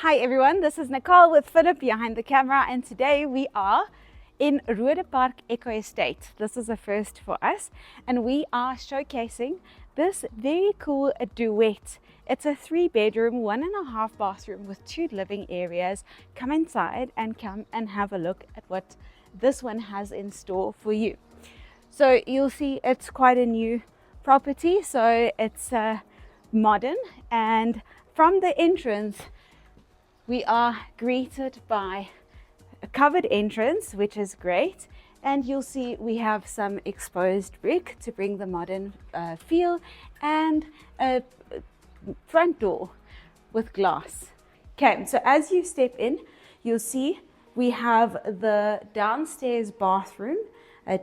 Hi everyone, this is Nicole with Philip behind the camera, and today we are in Roodepark Eco Estate. This is a first for us, and we are showcasing this very cool duet. It's a 3-bedroom, 1.5 bathroom with 2 living areas. Come inside and come and have a look at what this one has in store for you. So you'll see it's quite a new property, so it's modern, and from the entrance we are greeted by a covered entrance, which is great, and you'll see we have some exposed brick to bring the modern feel, and a front door with glass. Okay, so as you step in, you'll see we have the downstairs bathroom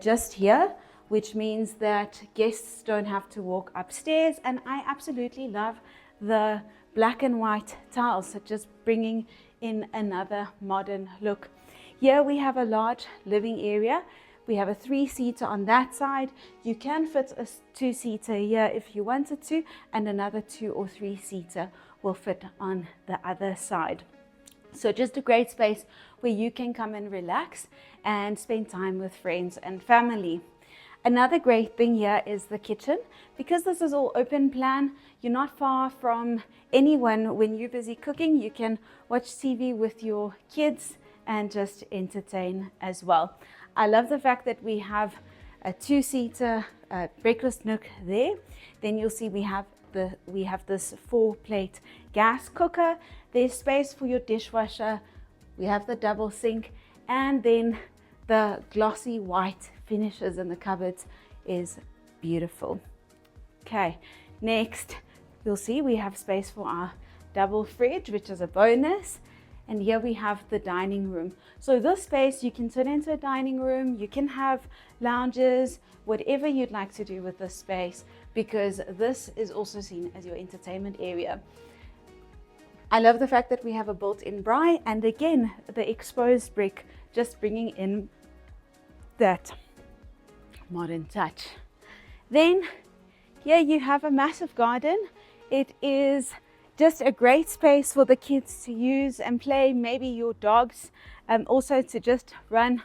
just here, which means that guests don't have to walk upstairs, and I absolutely love the black and white tiles, so just bringing in another modern look. Here we have a large living area. We have a 3-seater on that side. You can fit a 2-seater here if you wanted to, and another 2 or 3-seater will fit on the other side. So just a great space where you can come and relax and spend time with friends and family. Another great thing here is the kitchen. Because this is all open plan, you're not far from anyone. When you're busy cooking, you can watch TV with your kids and just entertain as well. I love the fact that we have a 2-seater breakfast nook there. Then you'll see we have this 4-plate gas cooker. There's space for your dishwasher. We have the double sink, and then the glossy white finishes in the cupboards is beautiful. Okay, next you'll see we have space for our double fridge, which is a bonus, and here we have the dining room. So this space you can turn into a dining room, you can have lounges, whatever you'd like to do with this space, because this is also seen as your entertainment area. I love the fact that we have a built-in braai, and again the exposed brick, just bringing in that modern touch. Then here you have a massive garden. It is just a great space for the kids to use and play, maybe your dogs also to just run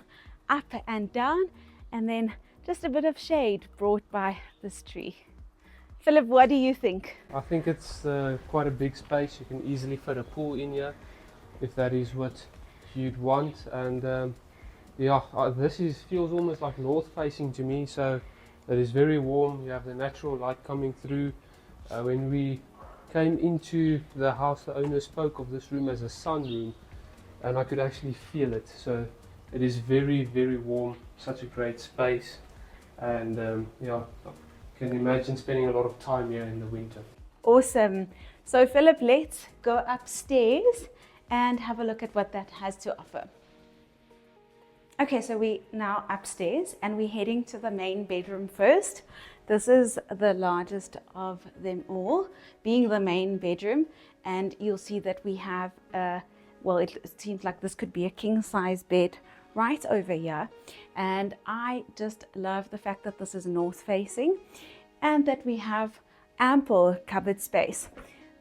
up and down, and then just a bit of shade brought by this tree. Philip, what do you think? I think it's quite a big space. You can easily fit a pool in here if that is what you'd want, and yeah, this feels almost like north facing to me, so it is very warm. You have the natural light coming through. When we came into the house, the owner spoke of this room as a sunroom, and I could actually feel it. So it is very, very warm, such a great space, and yeah, I can imagine spending a lot of time here in the winter. Awesome. So Philip, let's go upstairs and have a look at what that has to offer. Okay, so we're now upstairs and we're heading to the main bedroom first. This is the largest of them all, being the main bedroom, and you'll see that we have well, it seems like this could be a king-size bed right over here, and I just love the fact that this is north facing and that we have ample cupboard space.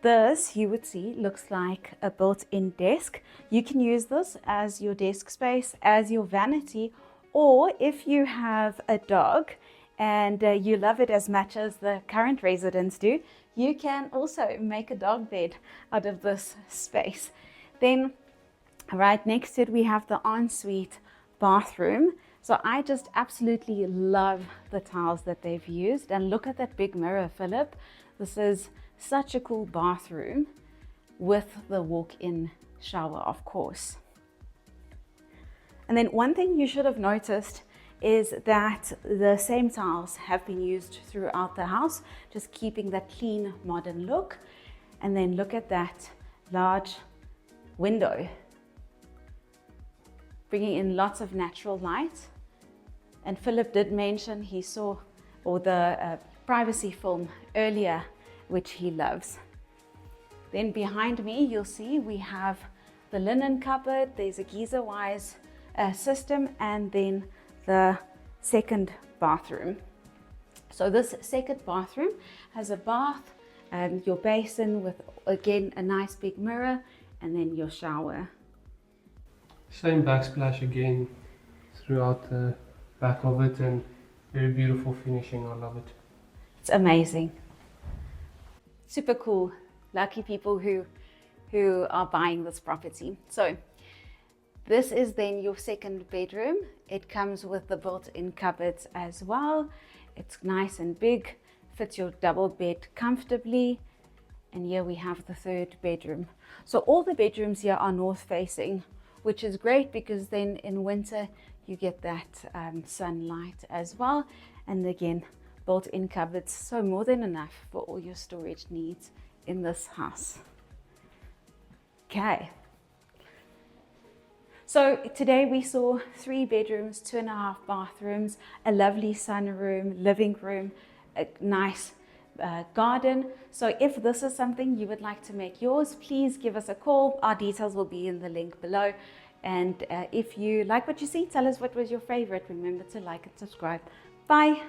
This, you would see, looks like a built-in desk. You can use this as your desk space, as your vanity, or if you have a dog and you love it as much as the current residents do, you can also make a dog bed out of this space. Then right next to it we have the ensuite bathroom. So I just absolutely love the tiles that they've used, and look at that big mirror, Philip. This is such a cool bathroom with the walk-in shower, of course. And then one thing you should have noticed is that the same tiles have been used throughout the house, just keeping that clean modern look. And then look at that large window, bringing in lots of natural light. And Philip did mention he saw the privacy film earlier, which he loves. Then behind me you'll see we have the linen cupboard. There's a geyser-wise system, and then the second bathroom. So this second bathroom has a bath and your basin with, again, a nice big mirror, and then your shower. Same backsplash again throughout the back of it, and very beautiful finishing. I love it. It's amazing. Super cool. Lucky people who are buying this property. So this is then your second bedroom. It comes with the built-in cupboards as well. It's nice and big, fits your double bed comfortably. And here we have the third bedroom. So all the bedrooms here are north facing, which is great because then in winter you get that sunlight as well. And again, built-in cupboards, so more than enough for all your storage needs in this house. Okay. So today we saw 3 bedrooms, 2.5 bathrooms, a lovely sunroom, living room, a nice garden. So if this is something you would like to make yours, please give us a call. Our details will be in the link below. And if you like what you see, tell us what was your favorite. Remember to like and subscribe. Bye.